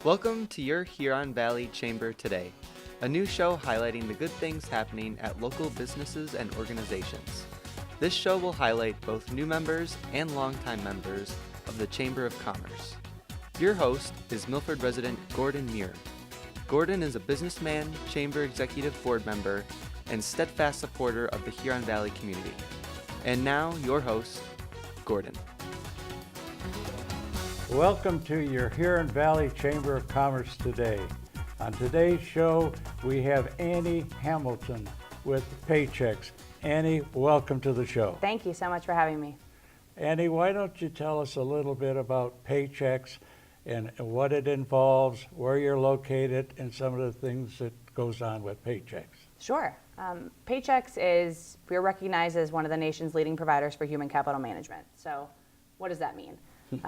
Welcome to your Huron Valley Chamber Today, a new show highlighting the good things happening at local businesses and organizations. This show will highlight both new members and longtime members of the Chamber of Commerce. Your host is Milford resident Gordon Muir. Gordon is a businessman, Chamber Executive Board member, and steadfast supporter of the Huron Valley community. And now, your host, Gordon. Welcome to your Huron Valley Chamber of Commerce today. On today's show, we have Annie Hamilton with Paychecks. Annie, welcome to the show. Thank you so much for having me. Annie, why don't you tell us a little bit about Paychecks and what it involves, where you're located, and some of the things that goes on with Paychecks. Sure. Paychecks we're recognized as one of the nation's leading providers for human capital management. So what does that mean?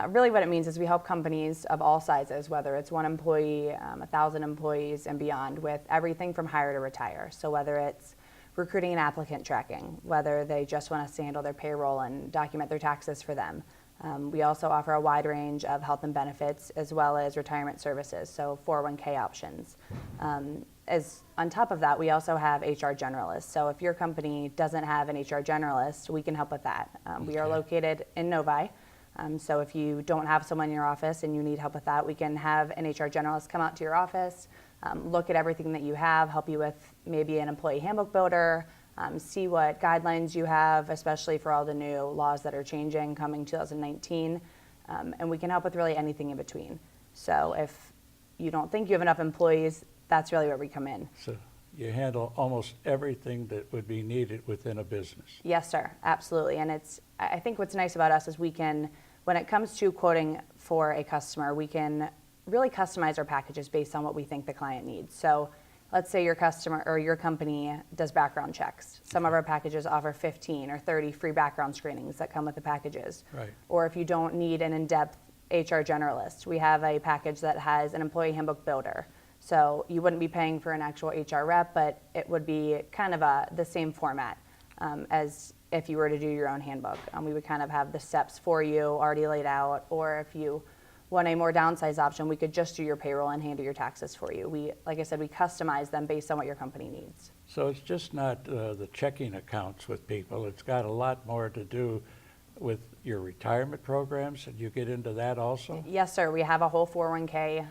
Really what it means is we help companies of all sizes, whether it's one employee, 1,000 employees and beyond, with everything from hire to retire. So whether it's recruiting and applicant tracking, whether they just want us to handle their payroll and document their taxes for them. We also offer a wide range of health and benefits as well as retirement services, so 401k options. As on top of that, we also have HR generalists. So if your company doesn't have an HR generalist, we can help with that. We are located in Novi. So if you don't have someone in your office and you need help with that, we can have an HR generalist come out to your office, look at everything that you have, help you with maybe an employee handbook builder, see what guidelines you have, especially for all the new laws that are changing coming 2019, and we can help with really anything in between. So if you don't think you have enough employees, that's really where we come in. So you handle almost everything that would be needed within a business. Yes, sir, absolutely. And I think what's nice about us is we can, when it comes to quoting for a customer, we can really customize our packages based on what we think the client needs. So let's say your customer or your company does background checks. Some of our packages offer 15 or 30 free background screenings that come with the packages. Right. Or if you don't need an in-depth HR generalist, we have a package that has an employee handbook builder. So you wouldn't be paying for an actual HR rep, but it would be kind of the same format as if you were to do your own handbook. We would kind of have the steps for you already laid out, or if you want a more downsized option, we could just do your payroll and handle your taxes for you. Like I said, we customize them based on what your company needs. So it's just not the checking accounts with people. It's got a lot more to do with your retirement programs, and you get into that also? Yes, sir. We have a whole 401k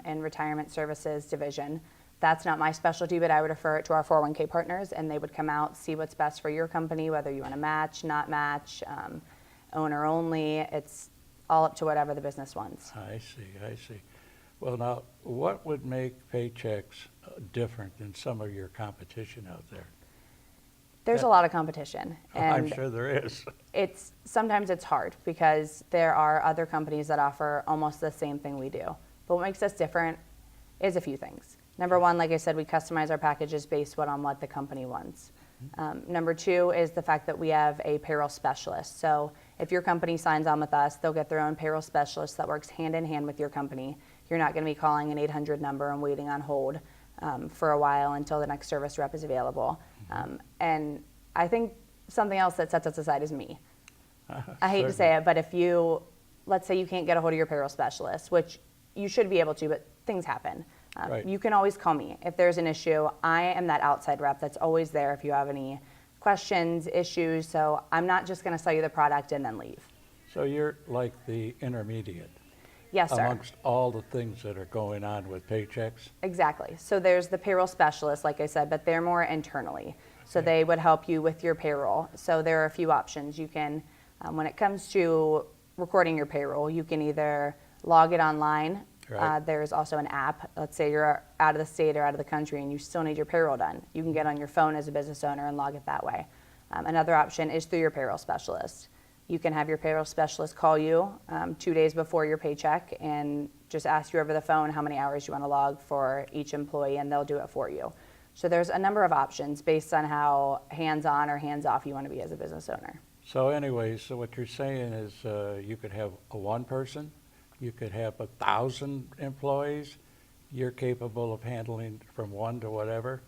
and retirement services division. That's not my specialty, but I would refer it to our 401k partners, and they would come out, see what's best for your company, whether you want to match, not match, owner only. It's all up to whatever the business wants. I see. Well, now, what would make Paychecks different than some of your competition out there? There's a lot of competition. And I'm sure there is. Sometimes it's hard because there are other companies that offer almost the same thing we do. But what makes us different is a few things. Number one, like I said, we customize our packages based on what the company wants. Number two is the fact that we have a payroll specialist. So if your company signs on with us, they'll get their own payroll specialist that works hand in hand with your company. You're not going to be calling an 800 number and waiting on hold for a while until the next service rep is available. And I think something else that sets us aside is me. I hate to say it, but let's say you can't get a hold of your payroll specialist, which you should be able to, but things happen. Right. You can always call me if there's an issue. I am that outside rep that's always there if you have any questions, issues. So I'm not just going to sell you the product and then leave. So you're like the intermediate. Yes, sir. Amongst all the things that are going on with Paychecks? Exactly. So there's the payroll specialist, like I said, but they're more internally. So they would help you with your payroll. So there are a few options. You can, when it comes to recording your payroll, you can either log it online. Right. There's also an app. Let's say you're out of the state or out of the country and you still need your payroll done. You can get on your phone as a business owner and log it that way. Another option is through your payroll specialist. You can have your payroll specialist call you 2 days before your paycheck and just ask you over the phone how many hours you want to log for each employee, and they'll do it for you. So there's a number of options based on how hands-on or hands-off you want to be as a business owner. So anyways, so what you're saying is you could have a one person, you could have 1,000 employees, you're capable of handling from one to whatever?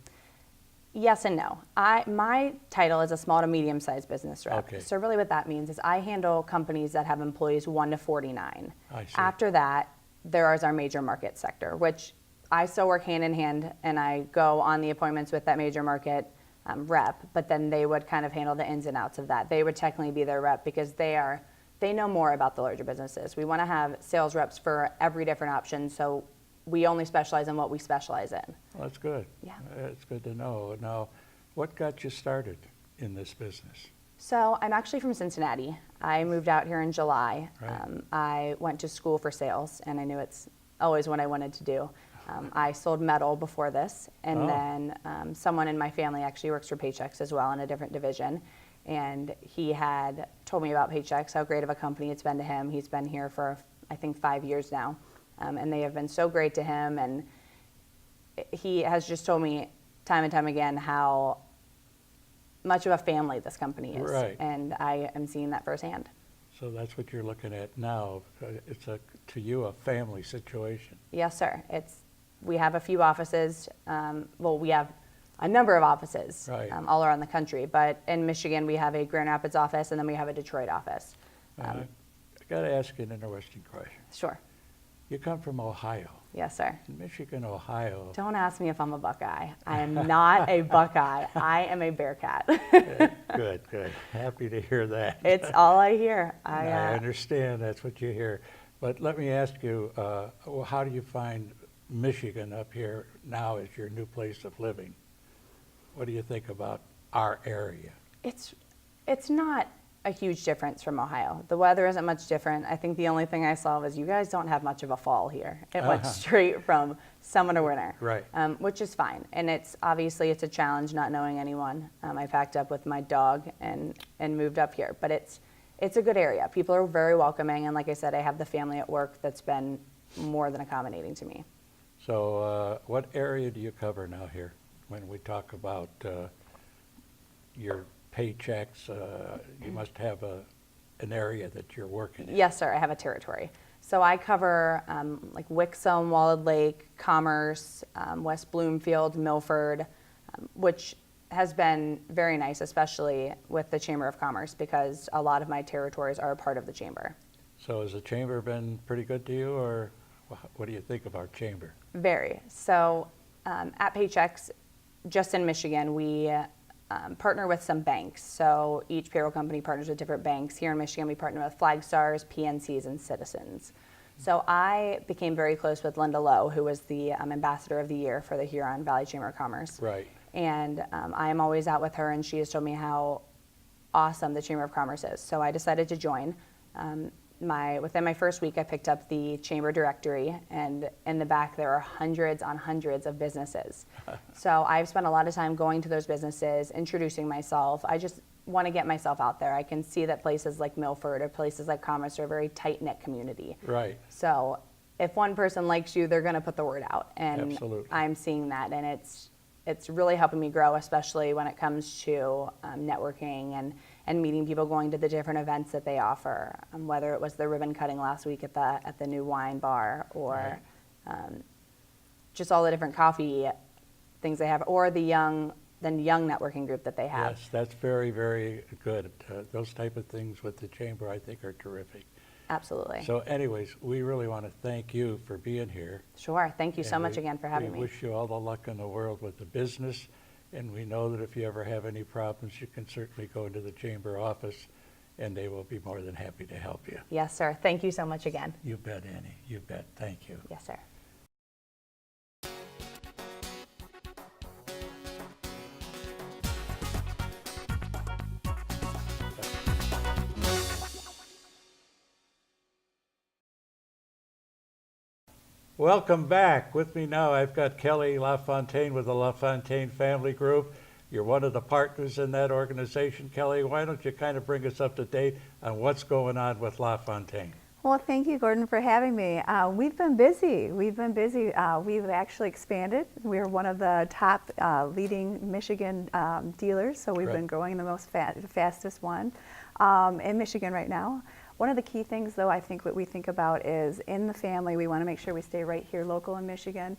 Yes and no. My title is a small to medium-sized business rep. Okay. So really what that means is I handle companies that have employees 1 to 49. I see. After that, there is our major market sector, which I still work hand in hand, and I go on the appointments with that major market rep, but then they would kind of handle the ins and outs of that. They would technically be their rep because they know more about the larger businesses. We want to have sales reps for every different option, so we only specialize in what we specialize in. Well, that's good. Yeah. It's good to know. Now, what got you started in this business? So I'm actually from Cincinnati. I moved out here in July. Right. I went to school for sales, and I knew it's always what I wanted to do. I sold metal before this, and then someone in my family actually works for Paychex as well in a different division. And he had told me about Paychex, how great of a company it's been to him. He's been here for, I think, 5 years now. And they have been so great to him. And he has just told me time and time again how much of a family this company is. Right. And I am seeing that firsthand. So that's what you're looking at now. It's to you a family situation. Yes, sir. We have a few offices. We have a number of offices Right. All around the country. But in Michigan, we have a Grand Rapids office, and then we have a Detroit office. I got to ask you an interesting question. Sure. You come from Ohio. Yes, sir. Michigan, Ohio. Don't ask me if I'm a Buckeye. I am not a Buckeye. I am a Bearcat. Good, good. Happy to hear that. It's all I hear. I understand that's what you hear. But let me ask you, how do you find Michigan up here now as your new place of living? What do you think about our area? It's not a huge difference from Ohio. The weather isn't much different. I think the only thing I saw was you guys don't have much of a fall here. It went straight from summer to winter, Right. Which is fine. And it's a challenge not knowing anyone. I packed up with my dog and moved up here. But it's a good area. People are very welcoming, and like I said, I have the family at work that's been more than accommodating to me. So what area do you cover now here when we talk about your paychecks? You must have an area that you're working in. Yes, sir. I have a territory. So I cover like Wixom, Walled Lake, Commerce, West Bloomfield, Milford, which has been very nice, especially with the Chamber of Commerce, because a lot of my territories are a part of the Chamber. So has the Chamber been pretty good to you, or what do you think of our Chamber? Very. So at Paychex, just in Michigan, we partner with some banks. So each payroll company partners with different banks. Here in Michigan, we partner with Flagstars, PNCs, and Citizens. So I became very close with Linda Lowe, who was the Ambassador of the Year for the Huron Valley Chamber of Commerce. Right. And I am always out with her, and she has told me how awesome the Chamber of Commerce is. So I decided to join. Within my first week, I picked up the chamber directory, and in the back there are hundreds on hundreds of businesses. So I've spent a lot of time going to those businesses, introducing myself. I just want to get myself out there. I can see that places like Milford or places like Commerce are a very tight-knit community. Right. So if one person likes you, they're going to put the word out. And Absolutely. I'm seeing that, and it's really helping me grow, especially when it comes to networking and meeting people, going to the different events that they offer, whether it was the ribbon cutting last week at the new wine bar, or just all the different coffee things they have, or the young networking group that they have. Yes, that's very, very good. Those type of things with the Chamber, I think, are terrific. Absolutely. So anyways, we really want to thank you for being here. Sure. Thank you so And much again for having me. We wish you all the luck in the world with the business, and we know that if you ever have any problems, you can certainly go into the Chamber office, and they will be more than happy to help you. Yes, sir. Thank you so much again. You bet, Annie. You bet. Thank you. Yes, sir. Welcome back. With me now, I've got Kelly LaFontaine with the LaFontaine Family Group. You're one of the partners in that organization. Kelly, why don't you kind of bring us up to date on what's going on with LaFontaine? Well, thank you, Gordon, for having me. We've been busy. We've actually expanded. We're one of the top leading Michigan dealers, so we've been growing the fastest one in Michigan right now. One of the key things, though, I think what we think about is in the family, we want to make sure we stay right here local in Michigan.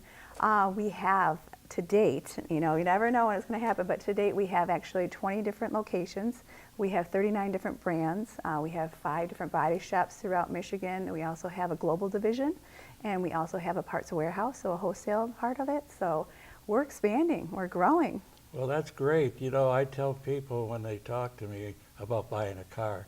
We have, to date, you never know when it's going to happen, but to date we have actually 20 different locations. We have 39 different brands. We have 5 different body shops throughout Michigan. We also have a global division, And we also have a parts warehouse, so a wholesale part of it. So we're expanding, we're growing. Well, that's great. You know, I tell people when they talk to me about buying a car,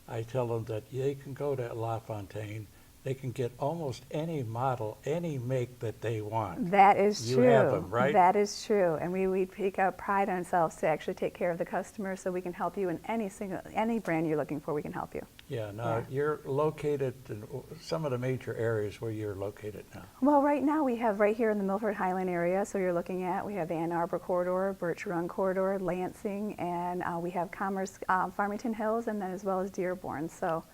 I tell them that they can go to LaFontaine, they can get almost any model, any make that they want. That is You true. have them, right? That is true. And we take out pride in ourselves to actually take care of the customer, so we can help you in any brand you're looking for, we can help you. Yeah, now Yeah. you're located in some of the major areas where you're located now. Well, right now we have right here in the Milford Highland area, so you're looking at, we have the Ann Arbor corridor, Birch Run corridor, Lansing, and we have Commerce, Farmington Hills, and then as well as Dearborn. So,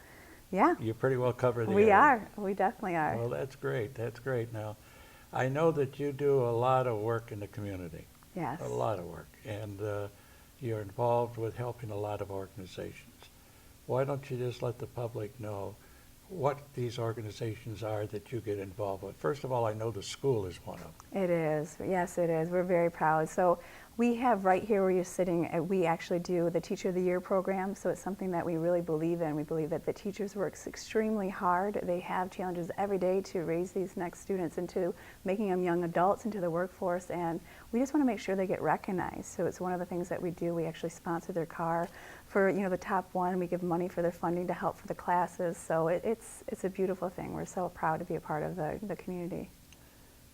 yeah, You pretty well cover the we area. are. We definitely are. Well, that's great. That's great. Now, I know that you do a lot of work in the community, Yes. a lot of work, and you're involved with helping a lot of organizations. Why don't you just let the public know what these organizations are that you get involved with? First of all, I know the school is one of them. It is. Yes, it is. We're very proud. So we have right here where you're sitting, we actually do the Teacher of the Year program. So it's something that we really believe in. We believe that the teachers work extremely hard. They have challenges every day to raise these next students into making them young adults into the workforce. And we just want to make sure they get recognized. So it's one of the things that we do. We actually sponsor their car for, the top one. We give money for their funding to help for the classes. So it's a beautiful thing. We're so proud to be a part of the community.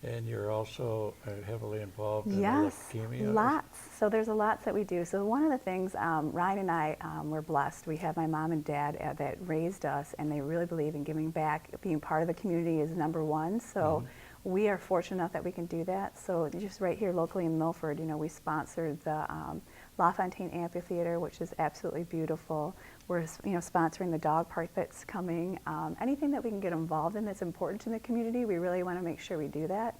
And you're also heavily involved in Yes, leukemia. lots. So there's a lot that we do. So one of the things, Ryan and I were blessed. We have my mom and dad that raised us, and they really believe in giving back. Being part of the community is number one. So we are fortunate enough that we can do that. So just right here locally in Milford, we sponsored the LaFontaine Amphitheater, which is absolutely beautiful. We're sponsoring the dog park that's coming. Anything that we can get involved in that's important to the community, we really want to make sure we do that.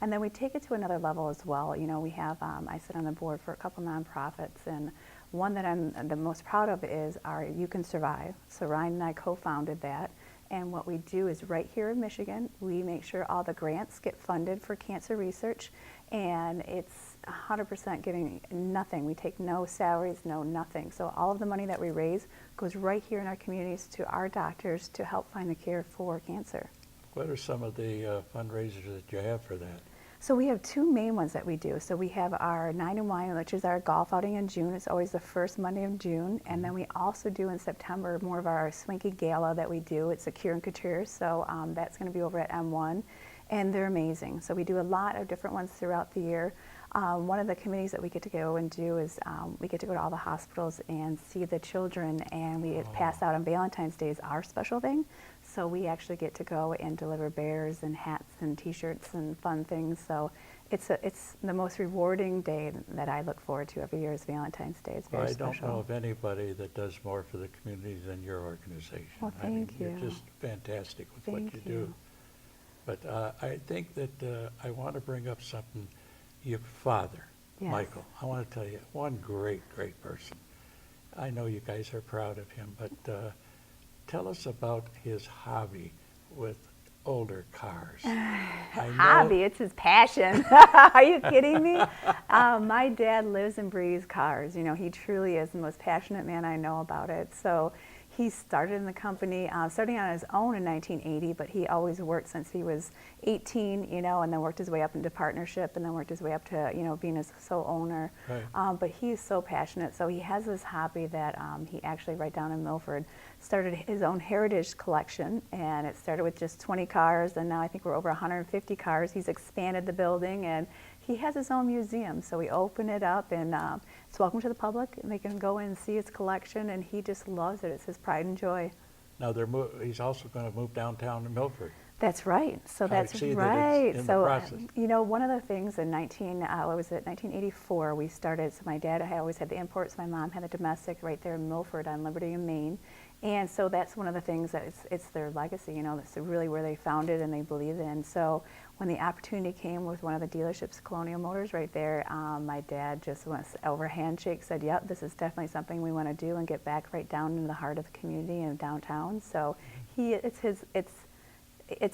And then we take it to another level as well. We have, I sit on the board for a couple nonprofits, and one that I'm the most proud of is our You Can Survive. So Ryan and I co-founded that. And what we do is right here in Michigan, we make sure all the grants get funded for cancer research, and it's 100% giving nothing. We take no salaries, no nothing. So all of the money that we raise goes right here in our communities to our doctors to help find the cure for cancer. What are some of the fundraisers that you have for that? So we have two main ones that we do. So we have our 9 and Wine, which is our golf outing in June. It's always the first Monday of June. And then we also do in September more of our swanky gala that we do. It's a Cure and Couture. So that's going to be over at M1. And they're amazing. So we do a lot of different ones throughout the year. One of the committees that we get to go and do is we get to go to all the hospitals and see the children, and we pass out on Valentine's Day is our special thing. So we actually get to go and deliver bears and hats and T-shirts and fun things. So it's the most rewarding day that I look forward to every year is Valentine's Day. It's very Well, I special. don't know of anybody that does more for the community than your organization. Well, I mean, thank you. You're just fantastic with Thank what you you. do. But I think that I want to bring up something. Your father, Yes. Michael, I want to tell you, one great, great person. I know you guys are proud of him, but tell us about his hobby with older cars. I know- Hobby, it's his passion. Are you kidding me? My dad lives and breathes cars. He truly is the most passionate man I know about it. So he started in the company, starting on his own in 1980, but he always worked since he was 18, and then worked his way up into partnership, and then worked his way up to, being a sole owner. Right. But he's so passionate. So he has this hobby that he actually, right down in Milford, started his own heritage collection, and it started with just 20 cars, and now I think we're over 150 cars. He's expanded the building, and he has his own museum. So we open it up, and it's welcome to the public, and they can go in and see his collection, and he just loves it. It's his pride and joy. Now he's also going to move downtown to Milford. That's right. So that's see that right. it's in the So process. one of the things in 1984 we started. So my dad had always had the imports. My mom had the domestic right there in Milford on Liberty and Main, and so that's one of the things that it's their legacy. That's really where they founded and they believe in. So when the opportunity came with one of the dealerships, Colonial Motors, right there, my dad just went over a handshake, said, "Yep, this is definitely something we want to do and get back right down into the heart of the community and downtown." So it's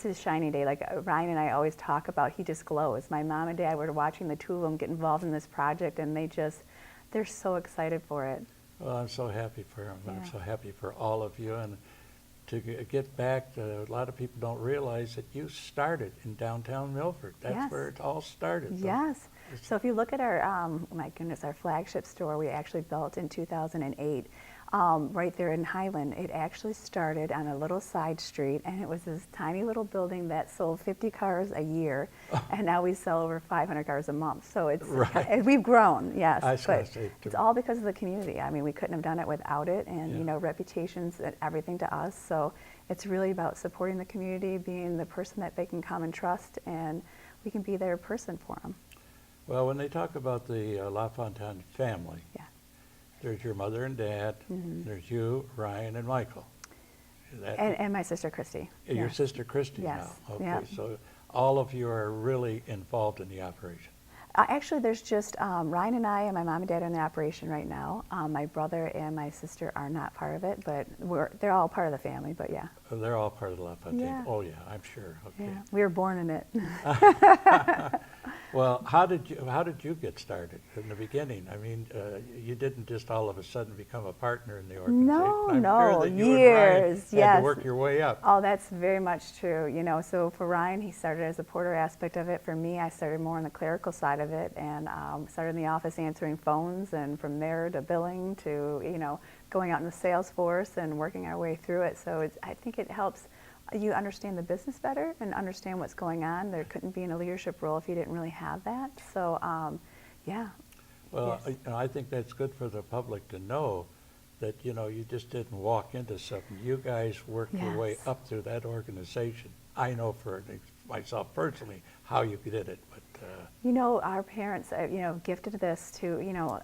his shiny day. Like Ryan and I always talk about, he just glows. My mom and dad were watching the two of them get involved in this project, and they're so excited for it. Well, I'm so happy for him. I'm Yeah. so happy for all of you. And to get back to, a lot of people don't realize that you started in downtown Milford. That's Yes. where it all started. though. Yes. So if you look at our, my goodness, our flagship store we actually built in 2008, right there in Highland. It actually started on a little side street, and it was this tiny little building that sold 50 cars a year, and now we sell over 500 cars a month. So it's Right. we've grown, yes. I was gonna But say, it's all because of the community. I mean, we couldn't have done it without it, and Yeah. you know, reputation's everything to us. So it's really about supporting the community, being the person that they can come and trust, and we can be their person for them. Well, when they talk about the LaFontaine family, Yeah. there's your mother and dad, there's you, Ryan, and Michael. That- And my sister Christy. and your Yeah. sister Christy Yes, now. Okay, yeah. so all of you are really involved in the operation. Actually, there's just Ryan and I and my mom and dad are in the operation right now. My brother and my sister are not part of it, but they're all part of the family. But yeah, They're all part of the LaFontaine. Yeah. Oh yeah, I'm sure. Okay. yeah, we were born in it. Well, how did you get started in the beginning? I mean, you didn't just all of a sudden become a partner in the organization. No, I'm no, sure that you and Ryan years, had yes. to work your way up. Oh, that's very much true. You know, so for Ryan, he started as a porter aspect of it. For me, I started more on the clerical side of it, and started in the office answering phones, and from there to billing to going out in the sales force and working our way through it. So I think it helps you understand the business better and understand what's going on. There couldn't be in a leadership role if you didn't really have that. So yeah. Well, Yes. I think that's good for the public to know that you just didn't walk into something. You guys worked your way Yes. up through that organization. I know for myself personally how you did it, but Our parents, gifted this to,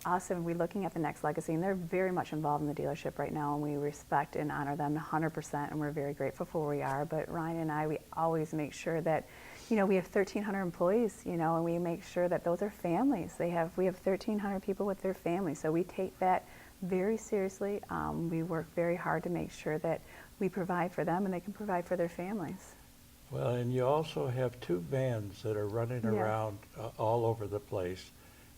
us, and we're looking at the next legacy, and they're very much involved in the dealership right now, and we respect and honor them 100%, and we're very grateful for where we are. But Ryan and I, we always make sure that, we have 1,300 employees, and we make sure that those are families. We have 1,300 people with their families, so we take that very seriously. We work very hard to make sure that we provide for them and they can provide for their families. well, and you also have two vans that are running Yes. around all over the place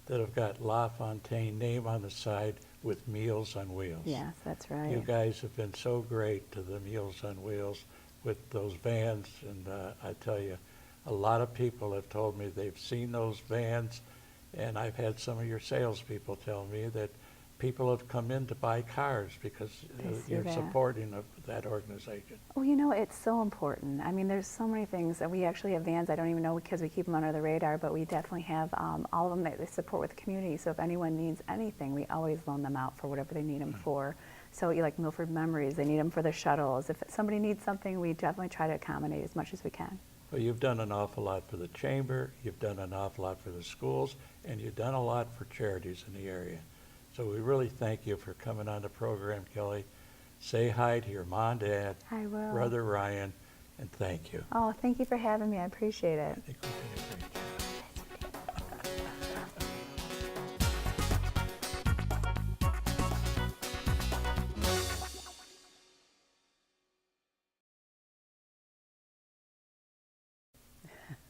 that have got LaFontaine name on the side with Meals on Wheels. Yes, that's right. You guys have been so great to the Meals on Wheels with those vans, and I tell you, a lot of people have told me they've seen those vans, and I've had some of your salespeople tell me that people have come in to buy cars because They see you're that. supporting of that organization. Well, it's so important. I mean, there's so many things that we actually have vans. I don't even know because we keep them under the radar, but we definitely have all of them that they support with the community. So if anyone needs anything, we always loan them out for whatever they need them for. So like Milford Memories, they need them for their shuttles. If somebody needs something, we definitely try to accommodate as much as we can. Well, you've done an awful lot for the chamber, you've done an awful lot for the schools, and you've done a lot for charities in the area. So we really thank you for coming on the program, Kelly. Say hi to your mom, dad, I will. brother Ryan, and thank you. Oh, thank you for having me. I appreciate it. I think we did a great job.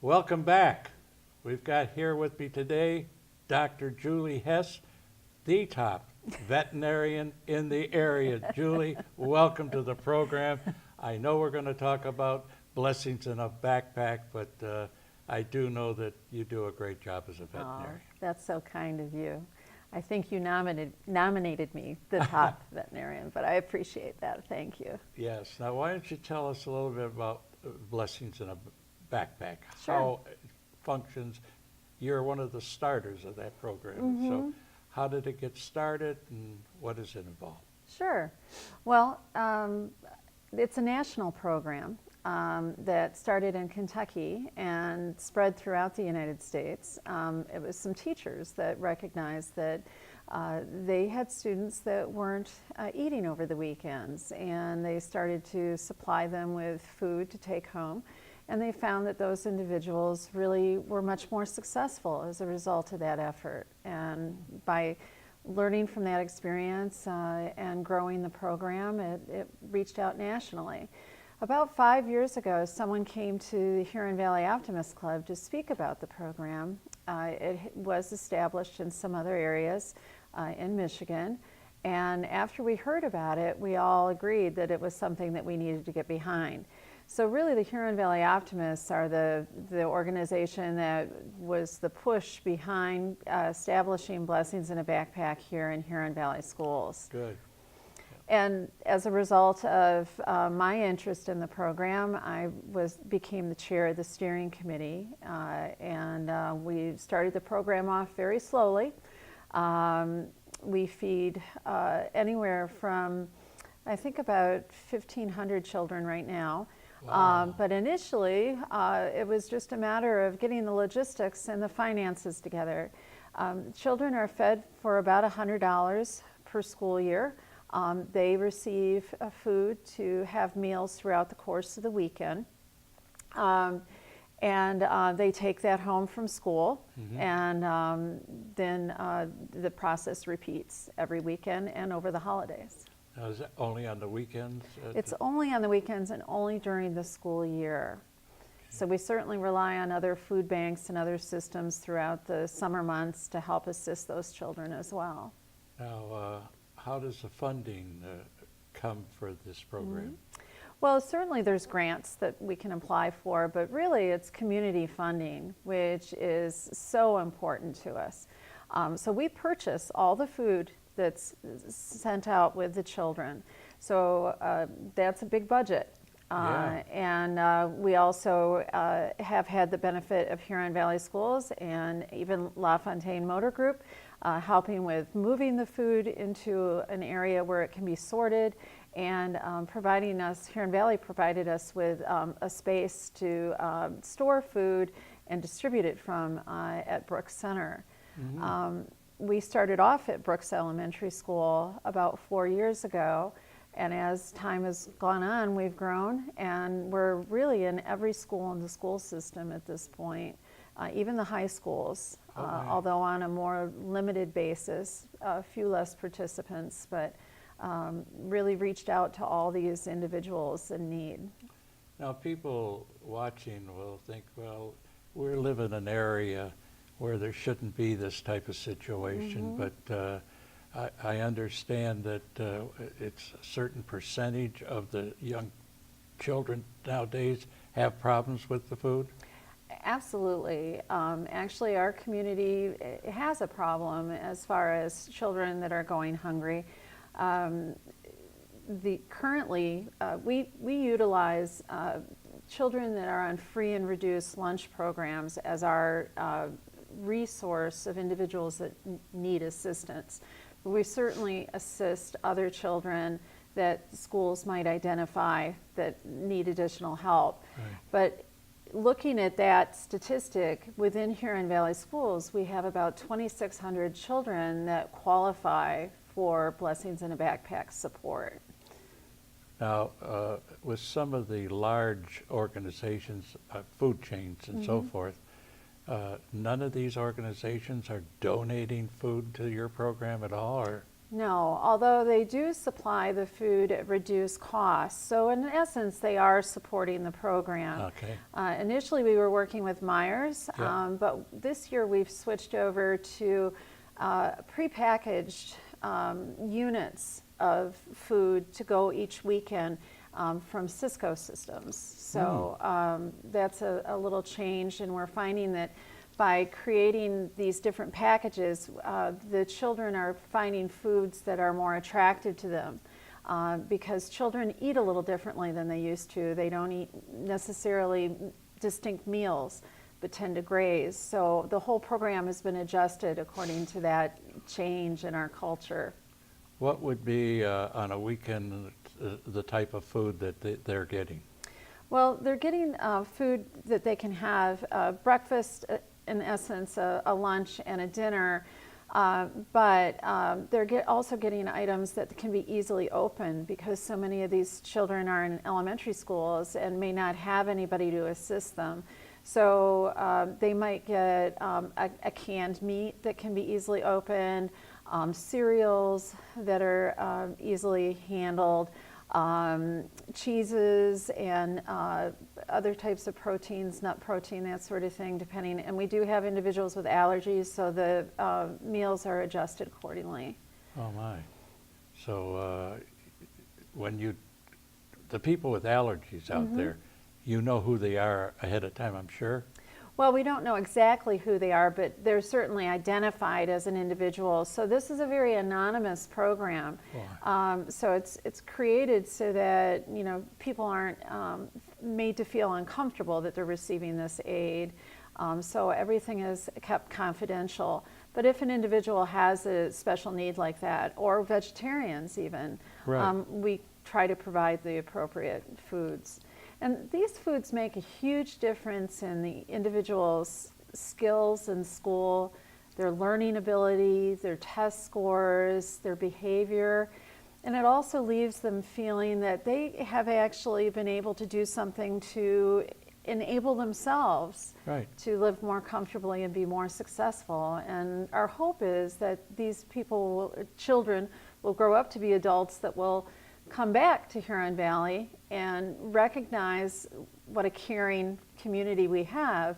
Welcome back. We've got here with me today Dr. Julie Hess, the top veterinarian in the area. Julie, welcome to the program. I know we're going to talk about blessings in a backpack, but I do know that you do a great job as a veterinarian. Oh, that's so kind of you. I think you nominated me the top veterinarian, but I appreciate that. Thank you. Yes. Now, why don't you tell us a little bit about blessings in a backpack, Sure. how it functions. You're one of the starters of that program. So how did it get started and what does it involve? Sure. Well, it's a national program that started in Kentucky and spread throughout the United States. It was some teachers that recognized that they had students that weren't eating over the weekends, and they started to supply them with food to take home. And they found that those individuals really were much more successful as a result of that effort. And by learning from that experience and growing the program, it reached out nationally. About 5 years ago, someone came to the Huron Valley Optimist Club to speak about the program. It was established in some other areas in Michigan. And after we heard about it, we all agreed that it was something that we needed to get behind. So really the Huron Valley Optimists are the organization that was the push behind establishing Blessings in a Backpack here in Huron Valley Schools. Good. And as a result of my interest in the program, I became the chair of the steering committee, and we started the program off very slowly. We feed anywhere from, I think, about 1,500 children right now. Wow. But initially, it was just a matter of getting the logistics and the finances together. Children are fed for about $100 per school year. They receive food to have meals throughout the course of the weekend. And they take that home from school, and then the process repeats every weekend and over the holidays. Now, is it only on the weekends? It's only on the weekends and only during the school year. So we certainly rely on other food banks and other systems throughout the summer months to help assist those children as well. Now, how does the funding come for this program? Well, certainly there's grants that we can apply for, but really it's community funding, which is so important to us. So we purchase all the food that's sent out with the children. So that's a big budget. Yeah. And we also have had the benefit of Huron Valley Schools and even LaFontaine Motor Group helping with moving the food into an area where it can be sorted, and providing us, Huron Valley provided us with a space to store food and distribute it from at Brooks Center. We started off at Brooks Elementary School about 4 years ago, and as time has gone on, we've grown, and we're really in every school in the school system at this point, even the high schools, although on a more limited basis, a few less participants, but really reached out to all these individuals in need. Now, people watching will think, well, we live in an area where there shouldn't be this type of situation, but I understand that it's a certain percentage of the young children nowadays have problems with the food. Absolutely. Actually, our community has a problem as far as children that are going hungry. Currently, we utilize children that are on free and reduced lunch programs as our resource of individuals that need assistance. We certainly assist other children that schools might identify that need additional help. Right. But looking at that statistic, within Huron Valley Schools, we have about 2,600 children that qualify for Blessings in a Backpack support. Now, with some of the large organizations, food chains and so forth, none of these organizations are donating food to your program at all, or? No, although they do supply the food at reduced cost. So in essence, they are supporting the program. Okay. Initially, we were working with Myers, Yeah. but this year we've switched over to prepackaged units of food to go each weekend from Cisco Systems. So that's a little change, and we're finding that by creating these different packages, the children are finding foods that are more attractive to them because children eat a little differently than they used to. They don't eat necessarily distinct meals, but tend to graze. So the whole program has been adjusted according to that change in our culture. What would be on a weekend the type of food that they're getting? Well, they're getting food that they can have, breakfast, in essence, a lunch and a dinner, but they're also getting items that can be easily opened because so many of these children are in elementary schools and may not have anybody to assist them. So they might get a canned meat that can be easily opened, cereals that are easily handled, cheeses and other types of proteins, nut protein, that sort of thing, depending. And we do have individuals with allergies, so the meals are adjusted accordingly. Oh my. So the people with allergies out there, you know who they are ahead of time, I'm sure? Well, we don't know exactly who they are, but they're certainly identified as an individual. So this is a very anonymous program. So it's created so that people aren't made to feel uncomfortable that they're receiving this aid. So everything is kept confidential. But if an individual has a special need like that, or vegetarians even, we try to provide the appropriate foods. And these foods make a huge difference in the individual's skills in school, their learning ability, their test scores, their behavior. And it also leaves them feeling that they have actually been able to do something to enable themselves to live more comfortably and be more successful. And our hope is that these children will grow up to be adults that will come back to Huron Valley and recognize what a caring community we have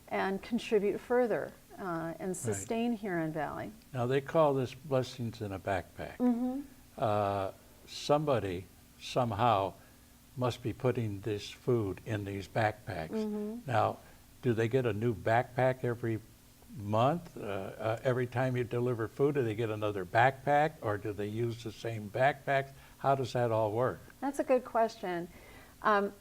and contribute further and sustain Huron Valley. Now they call this blessings in a backpack. Somebody somehow must be putting this food in these backpacks. Now, do they get a new backpack every month? Every time you deliver food, do they get another backpack, or do they use the same backpacks? How does that all work? That's a good question.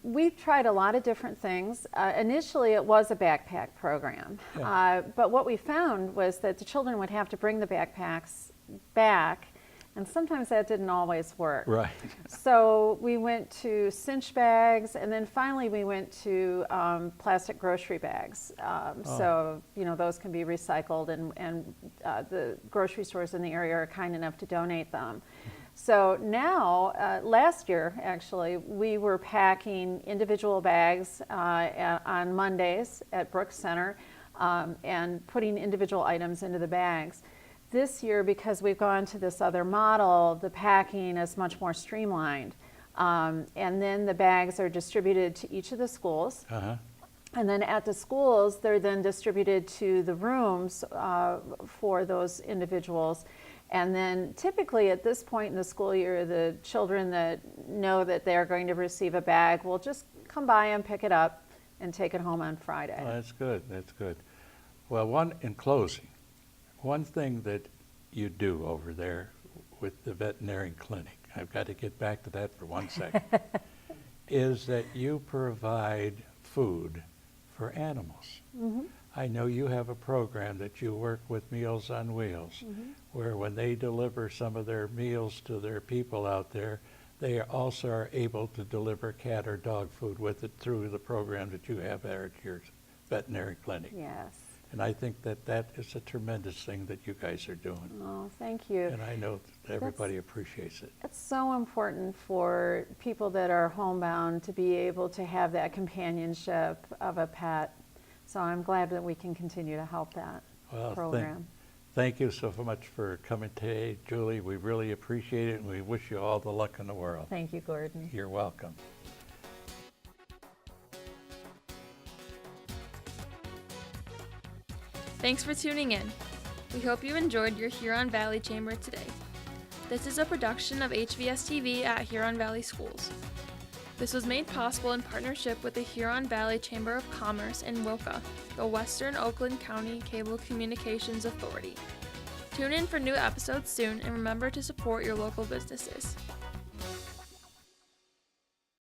We've tried a lot of different things. Initially, it was a backpack program, but what we found was that the children would have to bring the backpacks back, and sometimes that didn't always work. So we went to cinch bags, and then finally we went to plastic grocery bags. So those can be recycled, and the grocery stores in the area are kind enough to donate them. So now, last year actually, we were packing individual bags on Mondays at Brooks Center and putting individual items into the bags. This year, because we've gone to this other model, the packing is much more streamlined. And then the bags are distributed to each of the schools. And then at the schools, they're then distributed to the rooms for those individuals. And then typically at this point in the school year, the children that know that they're going to receive a bag will just come by and pick it up and take it home on Friday. Oh, that's good, that's good. Well, in closing, one thing that you do over there with the veterinary clinic, I've got to get back to that for 1 second, is that you provide food for animals. I know you have a program that you work with Meals on Wheels, where when they deliver some of their meals to their people out there, they also are able to deliver cat or dog food with it through the program that you have there at your veterinary clinic. Yes. And I think that is a tremendous thing that you guys are doing. Oh, thank you. And I know that everybody appreciates it. It's so important for people that are homebound to be able to have that companionship of a pet. So I'm glad that we can continue to help that program. Thank you so much for coming today, Julie. We really appreciate it, and we wish you all the luck in the world. Thank you, Gordon. You're welcome. Thanks for tuning in. We hope you enjoyed your Huron Valley Chamber today. This is a production of HVS TV at Huron Valley Schools. This was made possible in partnership with the Huron Valley Chamber of Commerce and WOCA, the Western Oakland County Cable Communications Authority. Tune in for new episodes soon, and remember to support your local businesses.